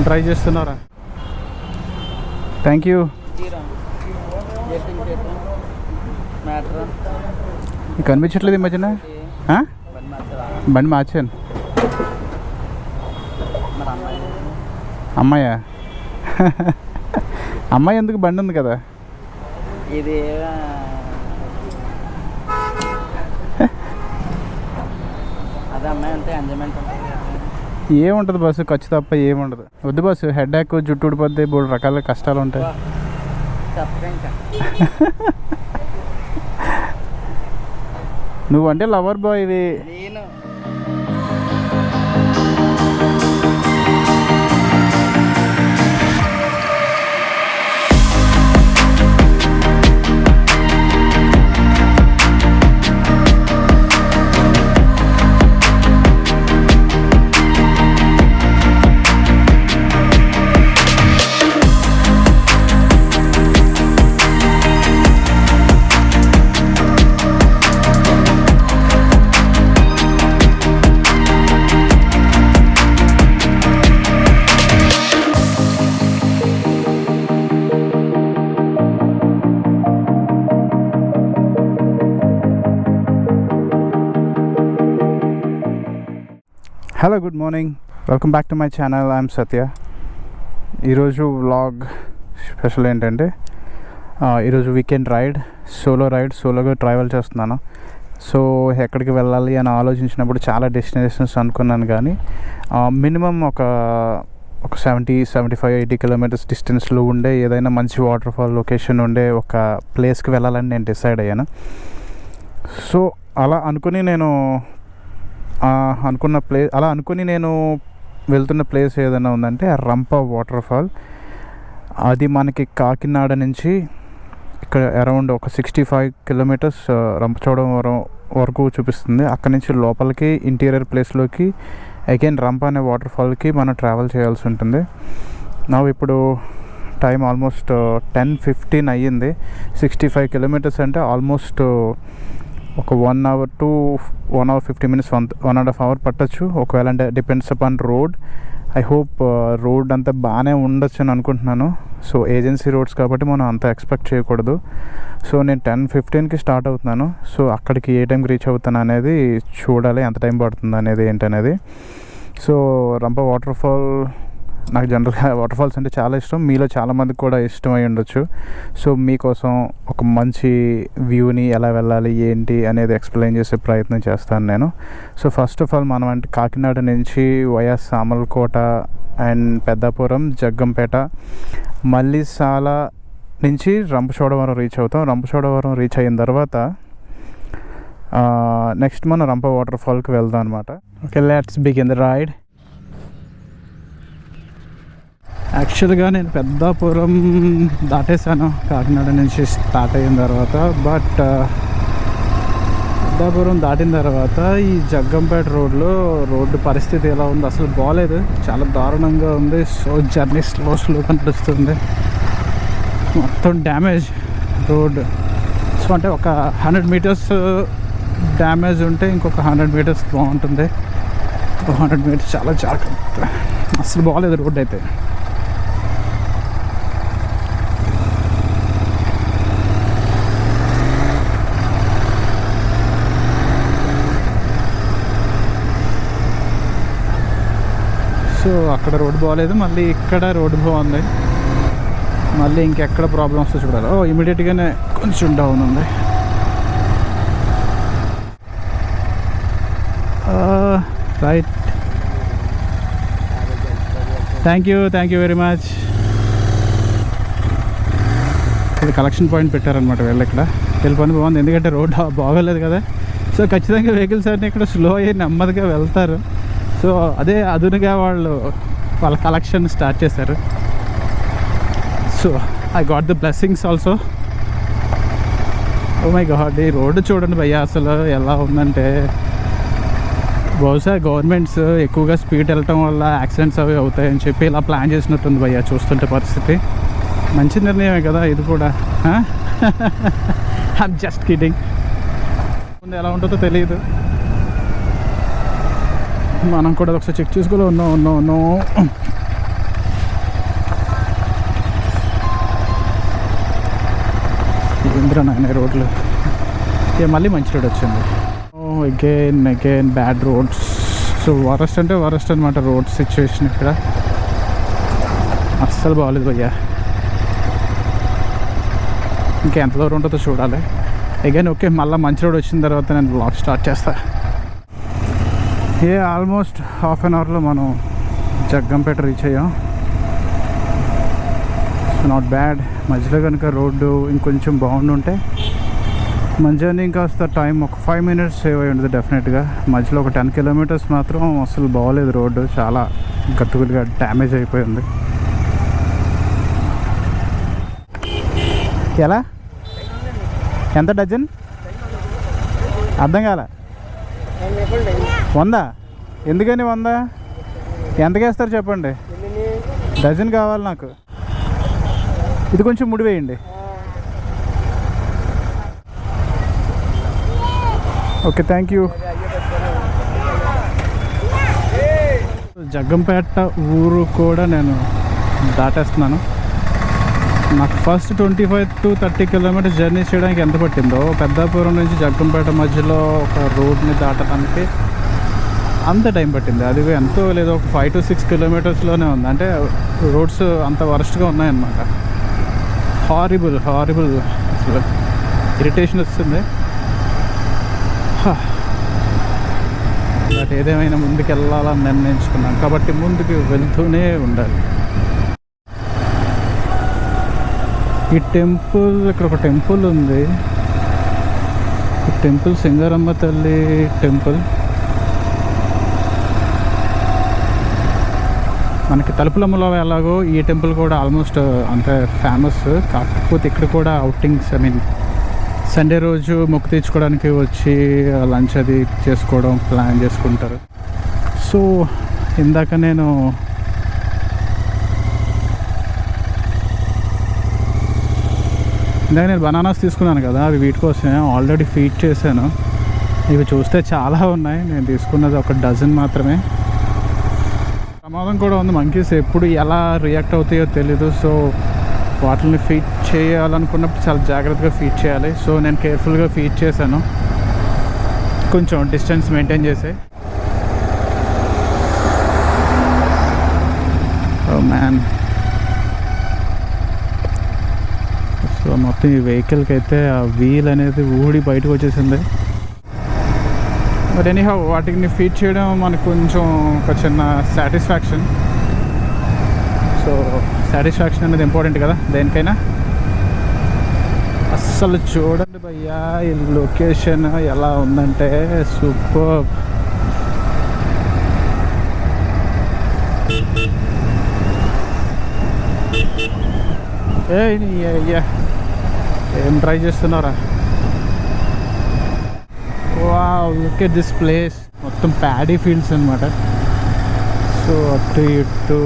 Try చేస్తున్నారా? Thank you. కనిపించట్లేదు ఈ మధ్యన. బండి మార్చాను. అమ్మాయా? అమ్మాయి ఎందుకు, బండి ఉంది కదా. ఇది అదే అమ్మాయి అంటే ఎంజాయ్మెంట్ ఏముంటుంది బస్సు, ఖర్చు తప్ప ఏముండదు. వద్దు బస్సు, హెడ్ యాక్, జుట్టు ఊడిపోద్ది, 3 రకాల కష్టాలు ఉంటాయి. నువ్వంటే లవర్ బాయ్ ఇవి. Hello, good morning, welcome back to my channel. I'm Satya. ఈరోజు వ్లాగ్ స్పెషల్ ఏంటంటే ఈరోజు వీకెండ్ రైడ్, సోలోగా ట్రావెల్ చేస్తున్నాను. సో ఎక్కడికి వెళ్ళాలి అని ఆలోచించినప్పుడు చాలా డెస్టినేషన్స్ అనుకున్నాను, కానీ మినిమం ఒక 75-80 కిలోమీటర్స్ డిస్టెన్స్లో ఉండే ఏదైనా మంచి వాటర్ఫాల్ లొకేషన్ ఉండే ఒక ప్లేస్కి వెళ్ళాలని నేను డిసైడ్ అయ్యాను. సో అలా అనుకుని నేను వెళ్తున్న ప్లేస్ ఏదైనా ఉందంటే రంప వాటర్ఫాల్. అది మనకి కాకినాడ నుంచి ఇక్కడ అరౌండ్ ఒక 65 కిలోమీటర్స్ రంపచోడవరం వరకు చూపిస్తుంది. అక్కడి నుంచి లోపలికి ఇంటీరియర్ ప్లేస్లోకి అగైన్ రంప అనే వాటర్ఫాల్కి మనం ట్రావెల్ చేయాల్సి ఉంటుంది. ఇప్పుడు టైం ఆల్మోస్ట్ 10:15 అయ్యింది. 65 కిలోమీటర్స్ అంటే ఆల్మోస్ట్ ఒక 1 hour to 1 hour 50 minutes, 1.5 hour పట్టచ్చు ఒకవేళ. అంటే depends upon road. I hope road అంతా బాగానే ఉండొచ్చు అని అనుకుంటున్నాను. సో ఏజెన్సీ రోడ్స్ కాబట్టి మనం అంత ఎక్స్పెక్ట్ చేయకూడదు. సో నేను 10:15కి స్టార్ట్ అవుతున్నాను. సో అక్కడికి ఏ టైంకి రీచ్ అవుతాను అనేది చూడాలి, ఎంత టైం పడుతుంది అనేది ఏంటనేది. సో రంప వాటర్ఫాల్, నాకు జనరల్గా వాటర్ఫాల్స్ అంటే చాలా ఇష్టం, మీలో చాలామందికి కూడా ఇష్టమై ఉండొచ్చు. సో మీకోసం ఒక మంచి వ్యూని ఎలా వెళ్ళాలి ఏంటి అనేది ఎక్స్ప్లెయిన్ చేసే ప్రయత్నం చేస్తాను నేను. సో ఫస్ట్ ఆఫ్ ఆల్ మనం అంటే కాకినాడ నుంచి వయా సామర్లకోట అండ్ పెద్దాపురం, జగ్గంపేట, మల్లిసాల నుంచి రంపచోడవరం రీచ్ అవుతాం. రంపచోడవరం రీచ్ అయిన తర్వాత నెక్స్ట్ మనం రంప వాటర్ఫాల్కి వెళ్దాం అనమాట. Okay, let's begin the ride. యాక్చువల్గా నేను పెద్దాపురం దాటేసాను కాకినాడ నుంచి స్టార్ట్ అయిన తర్వాత. బట్ పెద్దాపురం దాటిన తర్వాత ఈ జగ్గంపేట రోడ్డు పరిస్థితి ఎలా ఉంది, అసలు బాగాలేదు, చాలా దారుణంగా ఉంది. సో జర్నీ స్లో కనిపిస్తుంది, మొత్తం డ్యామేజ్ రోడ్. సో అంటే ఒక 100 meters డ్యామేజ్ ఉంటే ఇంకొక 100 meters బాగుంటుంది. 100 meters చాలా జాగ్రత్త, అసలు బాగాలేదు రోడ్ అయితే. సో అక్కడ రోడ్డు బాగాలేదు, మళ్ళీ ఇక్కడ రోడ్డు బాగుంది, మళ్ళీ ఇంకెక్కడ ప్రాబ్లమ్ వస్తే చూడాలి. ఇమీడియట్గానే కొంచెం డౌన్ ఉంది. Right, thank you very much. ఇక్కడ కలెక్షన్ పాయింట్ పెట్టారనమాట ఇక్కడ. పని బాగుంది, ఎందుకంటే రోడ్ బాగోలేదు కదా. సో ఖచ్చితంగా వెహికల్స్ అన్నీ ఇక్కడ స్లో అయ్యి నెమ్మదిగా వెళ్తారు. సో అదే అదునుగా వాళ్ళ కలెక్షన్ స్టార్ట్ చేశారు. So I got the blessings also. Oh my god, ఈ రోడ్డు చూడండి భయ్యా, అసలు ఎలా ఉందంటే బహుశా గవర్నమెంట్స్ ఎక్కువగా స్పీడ్ వెళ్ళటం వల్ల యాక్సిడెంట్స్ అవి అవుతాయని చెప్పి ఇలా ప్లాన్ చేసినట్టుంది భయ్యా చూస్తుంటే పరిస్థితి. మంచి నిర్ణయమే కదా ఇది కూడా. I'm just kidding. ఎలా ఉంటుందో తెలియదు, మనం కూడా ఒకసారి చెక్ చేసుకోవాలి. నో ఇంద్ర నాయన రోడ్లు ఇక మళ్ళీ మంచి రోడ్ వచ్చింది. Again bad roads. So worst అంటే వరస్ట్ అనమాట రోడ్ సిచ్యువేషన్ ఇక్కడ. అస్సలు బాగాలేదు భయ్యా. ఇంకా ఎంత దూరం ఉంటుందో చూడాలి. అగైన్ ఓకే, మళ్ళీ మంచి రోడ్ వచ్చిన తర్వాత నేను బ్లాగ్ స్టార్ట్ చేస్తా. ఆల్మోస్ట్ హాఫ్ అన్ అవర్లో మనం జగ్గంపేట రీచ్ అయ్యాం. Not bad. మధ్యలో కనుక రోడ్డు ఇంకొంచెం బాగుండుంటే మన జర్నీ ఇంకాస్త టైం ఒక 5 minutes సేవ్ అయ్యి ఉంటుంది డెఫినెట్గా. మధ్యలో ఒక 10 kilometers మాత్రం అసలు బాగోలేదు రోడ్డు, చాలా గట్టుకులుగా డ్యామేజ్ అయిపోయింది. ఎలా ఎంత డజన్ అర్థం కాల? 100. ఎందుకని 100? ఎంతకి వేస్తారు చెప్పండి? డజన్ కావాలి నాకు. ఇది కొంచెం ముడి వేయండి. Okay, thank you. జగ్గంపేట ఊరు కూడా నేను దాటేస్తున్నాను. నాకు ఫస్ట్ 25 to 30 kilometers జర్నీ చేయడానికి ఎంత పట్టిందో, పెద్దాపురం నుంచి జగ్గంపేట మధ్యలో ఒక రోడ్ని దాటడానికి అంత టైం పట్టింది. అది ఎంతో లేదో ఒక 5 to 6 kilometersలోనే ఉంది. అంటే రోడ్స్ అంత వరస్ట్గా ఉన్నాయన్నమాట. హారిబుల్ అసలు ఇరిటేషన్ వస్తుంది. బట్ ఏదేమైనా ముందుకు వెళ్ళాలని నిర్ణయించుకున్నాను కాబట్టి ముందుకు వెళ్తూనే ఉండాలి. ఈ టెంపుల్, ఇక్కడ ఒక టెంపుల్ ఉంది. ఈ టెంపుల్ సింగారమ్మ తల్లి టెంపుల్. మనకి తలుపులమ్మలో ఎలాగో ఈ టెంపుల్ కూడా ఆల్మోస్ట్ అంత ఫేమస్. కాకపోతే ఇక్కడ కూడా అవుటింగ్స్, ఐ మీన్ సండే రోజు మొక్కు తీర్చుకోవడానికి వచ్చి లంచ్ అది చేసుకోవడం ప్లాన్ చేసుకుంటారు. సో ఇందాక నేను బనానాస్ తీసుకున్నాను కదా, అవి వీటి కోసమే ఆల్రెడీ ఫీడ్ చేశాను. ఇవి చూస్తే చాలా ఉన్నాయి, నేను తీసుకున్నది ఒక డజన్ మాత్రమే. ప్రమాదం కూడా ఉంది. మంకీస్ ఎప్పుడు ఎలా రియాక్ట్ అవుతాయో తెలీదు. సో వాటిని ఫీడ్ చేయాలనుకున్నప్పుడు చాలా జాగ్రత్తగా ఫీడ్ చేయాలి. సో నేను కేర్ఫుల్గా ఫీడ్ చేశాను, కొంచెం డిస్టెన్స్ మెయింటైన్ చేసి. Oh man. సో మొత్తం ఈ వెహికల్కి అయితే ఆ వీల్ అనేది ఊడి బయటకు వచ్చేసింది. బట్ ఎనీహౌ వాటిని ఫీడ్ చేయడం మనకు కొంచెం ఒక చిన్న సాటిస్ఫాక్షన్. సో సాటిస్ఫాక్షన్ అనేది ఇంపార్టెంట్ కదా దేనికైనా. అస్సలు చూడండి భయ్యా, ఈ లొకేషన్ ఎలా ఉందంటే సూపర్. ఏం ట్రై చేస్తున్నారా? Wow, look at this place. మొత్తం ప్యాడీ ఫీల్డ్స్ అనమాట. సో అటు ఇటు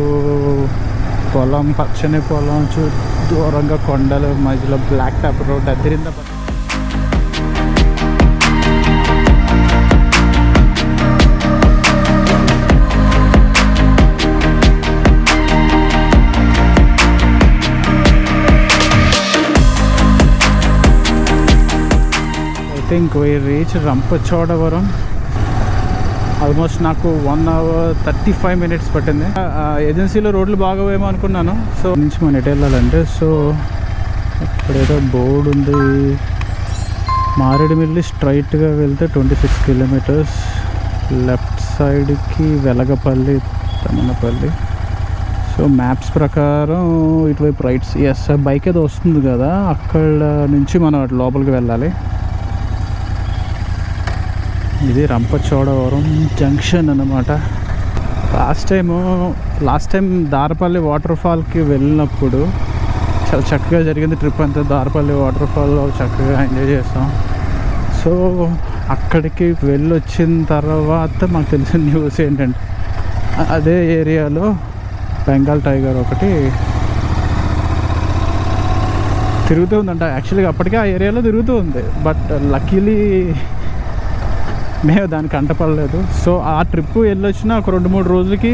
పొలం, పచ్చని పొలం, దూరంగా కొండలు, మధ్యలో బ్లాక్ టాప్ రోడ్ అదిరింద. I think we reach Rampachodavaram. Almost నాకు 1 hour 35 minutes పట్టింది. ఏజెన్సీలో రోడ్లు బాగోవేమో అనుకున్నాను. సో నుంచి మనం ఎటు వెళ్ళాలంటే, సో ఇక్కడేదో బోర్డు ఉంది. మారేడుమిల్లి స్ట్రైట్గా వెళ్తే 26 kilometers, లెఫ్ట్ సైడ్కి వెలగపల్లి, తమ్మనపల్లి. సో మ్యాప్స్ ప్రకారం ఇటువైపు రైట్స్. ఎస్, బైక్ ఏదో వస్తుంది కదా, అక్కడ నుంచి మనం అటు లోపలికి వెళ్ళాలి. ఇది రంపచోడవరం జంక్షన్ అన్నమాట. లాస్ట్ టైం దారపల్లి వాటర్ఫాల్కి వెళ్ళినప్పుడు చాలా చక్కగా జరిగింది ట్రిప్ అంతా. దారపల్లి వాటర్ఫాల్లో చక్కగా ఎంజాయ్ చేస్తాం. సో అక్కడికి వెళ్ళొచ్చిన తర్వాత మాకు తెలిసిన న్యూస్ ఏంటంటే, అదే ఏరియాలో బెంగాల్ టైగర్ ఒకటి తిరుగుతూ ఉందంట. యాక్చువల్గా అప్పటికే ఆ ఏరియాలో తిరుగుతూ ఉంది, బట్ లక్కీలీ మేము దానికి అంటపడలేదు. సో ఆ ట్రిప్ వెళ్ళొచ్చిన ఒక 2-3 రోజులకి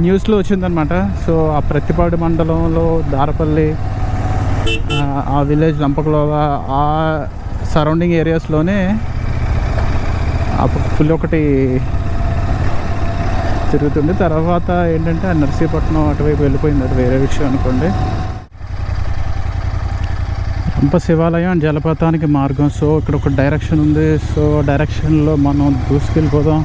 న్యూస్లో వచ్చిందనమాట. సో ఆ ప్రతిపాడు మండలంలో దారపల్లి ఆ విలేజ్ రంపకులోవా ఆ సరౌండింగ్ ఏరియాస్లోనే అప్పుడు ఫుల్ ఒకటి తిరుగుతుంది. తర్వాత ఏంటంటే ఆ నర్సీపట్నం అటువైపు వెళ్ళిపోయింది, అది వేరే విషయం అనుకోండి. రంప శివాలయం అండ్ జలపాతానికి మార్గం. సో ఇక్కడ ఒక డైరెక్షన్ ఉంది. సో డైరెక్షన్లో మనం దూసుకెళ్ళిపోదాం.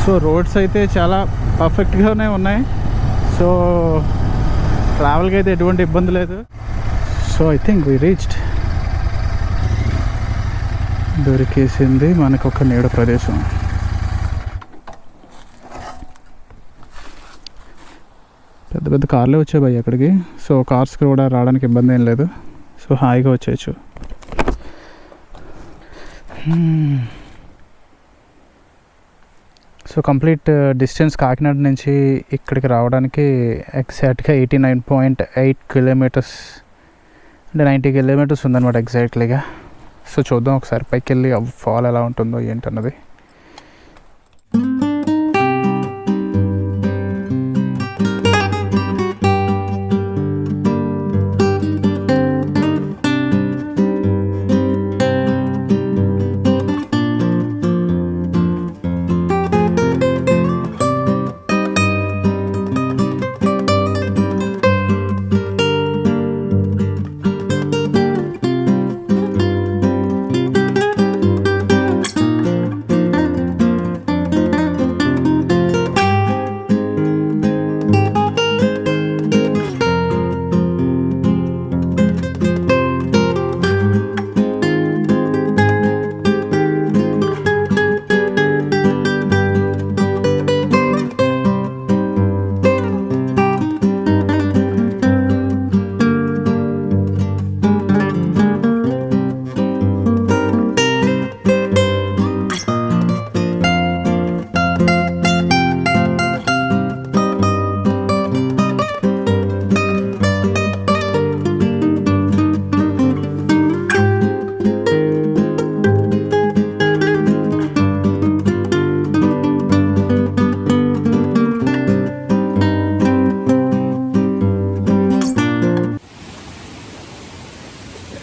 సో రోడ్స్ అయితే చాలా పర్ఫెక్ట్గానే ఉన్నాయి. సో ట్రావెల్కి అయితే ఎటువంటి ఇబ్బంది లేదు. So I think we reached. దొరికేసింది మనకు ఒక నీడ ప్రదేశం. పెద్ద పెద్ద కార్లే వచ్చాయి భయ్ అక్కడికి. సో కార్స్కి కూడా రావడానికి ఇబ్బంది ఏం లేదు. సో హాయిగా వచ్చేయచ్చు. సో కంప్లీట్ డిస్టెన్స్ కాకినాడ నుంచి ఇక్కడికి రావడానికి ఎగ్జాక్ట్గా 89.8 కిలోమీటర్స్, అంటే 90 కిలోమీటర్స్ ఉందన్నమాట ఎగ్జాక్ట్లీగా. సో చూద్దాం ఒకసారి పైకి వెళ్ళి ఫాల్ ఎలా ఉంటుందో ఏంటన్నది.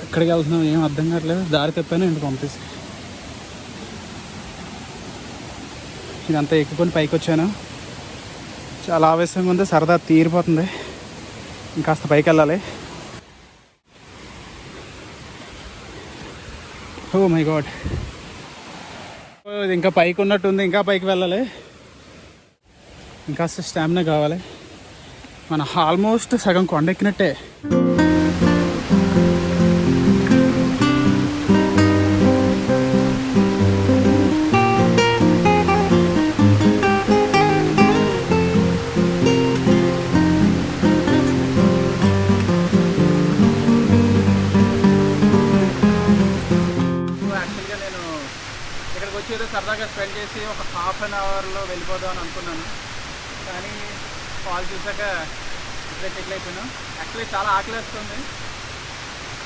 ఎక్కడికి వెళ్తున్నాం ఏం అర్థం కావట్లేదు. దారి తప్పాను ఇంటికి పంపిస్తే ఇదంతా ఎక్కుకొని పైకి వచ్చాను. చాలా ఆవేశంగా ఉంది, సరదా తీరిపోతుంది. ఇంకాస్త పైకి వెళ్ళాలి. ఓ మై గాడ్, ఇది ఇంకా పైకి ఉన్నట్టుంది. ఇంకా పైకి వెళ్ళాలి, ఇంకాస్త స్టామినా కావాలి. మన ఆల్మోస్ట్ సగం కొండెక్కినట్టే. ఏదో సరదాగా స్పెండ్ చేసి ఒక హాఫ్ అన్ అవర్లో వెళ్ళిపోదాం అని అనుకున్నాను. కానీ ఫాల్ చూసాక ఇట్లా సెటిల్ అయిపోయాను. యాక్చువల్లీ చాలా ఆకలిస్తుంది.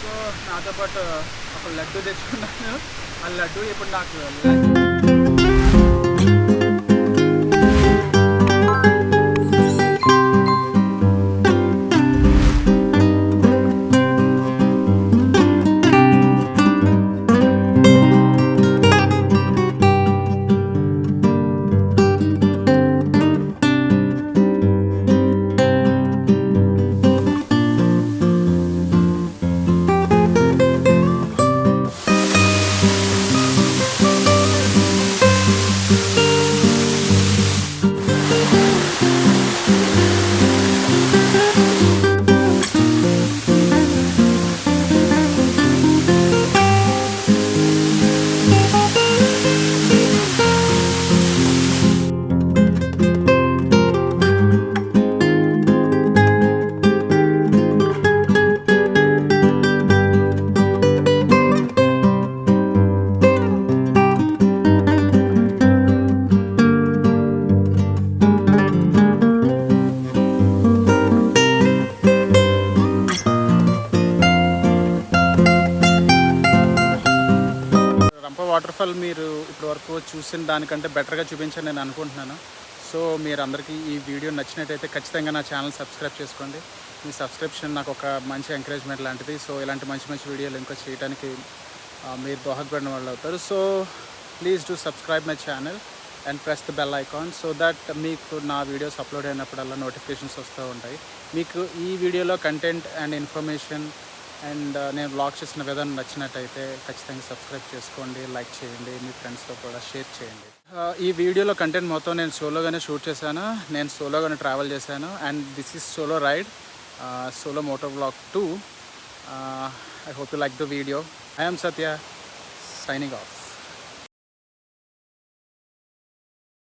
సో నాతో పాటు ఒక లడ్డు తెచ్చుకున్నాను. ఆ లడ్డు ఇప్పుడు నాకు వాటర్ఫాల్ మీరు ఇప్పటివరకు చూసిన దానికంటే బెటర్గా చూపించని నేను అనుకుంటున్నాను. సో మీరు అందరికీ ఈ వీడియో నచ్చినట్టయితే ఖచ్చితంగా నా ఛానల్ సబ్స్క్రైబ్ చేసుకోండి. మీ సబ్స్క్రిప్షన్ నాకు ఒక మంచి ఎంకరేజ్మెంట్ లాంటిది. సో ఇలాంటి మంచి మంచి వీడియోలు ఇంకా చేయడానికి మీరు దోహదపడిన వాళ్ళు అవుతారు. So please do subscribe my channel and press the bell icon so that మీకు నా వీడియోస్ అప్లోడ్ అయినప్పుడల్లా నోటిఫికేషన్స్ వస్తూ ఉంటాయి. మీకు ఈ వీడియోలో కంటెంట్ అండ్ ఇన్ఫర్మేషన్ అండ్ నేను బ్లాగ్ చేసిన విధానం నచ్చినట్టయితే ఖచ్చితంగా సబ్స్క్రైబ్ చేసుకోండి, లైక్ చేయండి, మీ ఫ్రెండ్స్తో కూడా షేర్ చేయండి. ఈ వీడియోలో కంటెంట్ మొత్తం నేను సోలోగానే షూట్ చేశాను, నేను సోలోగానే ట్రావెల్ చేశాను. And this is solo ride, solo moto vlog 2. I hope you like the video. I am Satya, signing off.